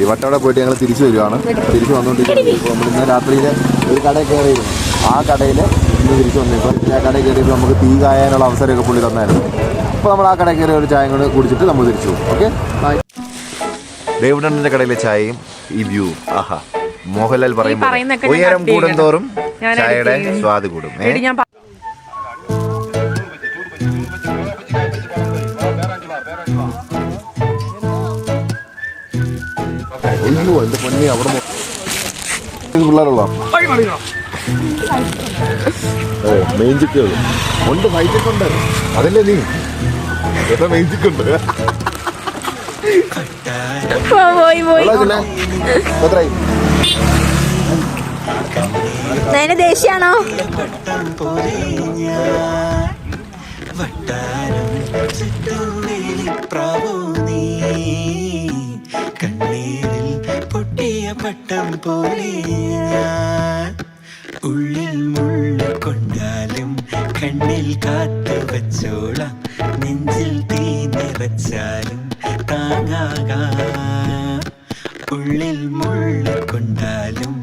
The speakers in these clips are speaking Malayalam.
വട്ടവട പോയിട്ട് ഞങ്ങൾ തിരിച്ചു വരുവാണ്. തിരിച്ചു വന്നുകൊണ്ടിരിക്കുന്നത് ഇപ്പോൾ നമ്മൾ ഇന്ന് രാത്രിയിൽ ഒരു കടയിൽ കയറിയിരുന്നു. ആ കടയിൽ ഇന്ന് തിരിച്ചു വന്നപ്പോൾ ആ കടയിൽ കയറിയപ്പോൾ നമുക്ക് തീ കായാനുള്ള അവസരമൊക്കെ പുള്ളി തന്നായിരുന്നു. അപ്പോൾ നമ്മൾ ആ കടയിൽ കയറി ഒരു ചായ കൊണ്ട് കുടിച്ചിട്ട് നമ്മൾ തിരിച്ചു പോകും. ഓക്കെ, ഡേവിഡണ്ണൻ്റെ കടയിലെ ചായയും ഈ വ്യൂ. ആഹാ, മോഹൻലാൽ പറയുമ്പോൾ ഉയരം കൂടുന്തോറും ചായയുടെ സ്വാദ് കൂടും. അയ്യോ എൻ്റെ പൊന്നെ, അവിടെ പിള്ളേരുള്ള മെയിൻ ചിക്കുകൾ ഉണ്ട്. ഫൈറ്റൊക്കെ ഉണ്ട്. അതല്ലേ നീ എത്ര മെയിൻ ചിക്കുണ്ട്. എത്രയായി ദേഷ്യാണോ? കണ്ണീരിൽ പൊട്ടിയ പട്ടം പോലെ ഉള്ളിൽ മുള്ള കൊണ്ടാലും കണ്ണിൽ കാത്തു വച്ചോളാം, നെഞ്ചിൽ തീ നിറച്ചാലും താങ്ങാകാം. ഉള്ളിൽ മുള്ള കൊണ്ടാലും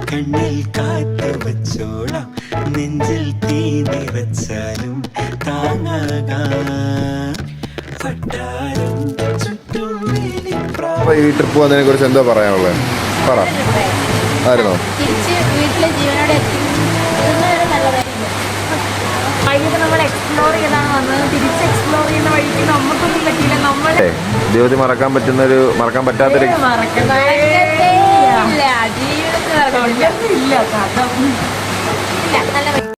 കണ്ണിൽ കാത്തു വച്ചോളാം, നെഞ്ചിൽ തീ നിറച്ചാലും താങ്ങാകാം. വട്ടാരം ചുറ്റും ഈ ട്രിപ്പ് വന്നതിനെ കുറിച്ച് എന്താ പറയാനുള്ളത്? പറ. ആയിരുന്നോ? ജീവിതത്തിൽ മറക്കാൻ പറ്റുന്നൊരു, മറക്കാൻ പറ്റാത്തൊരു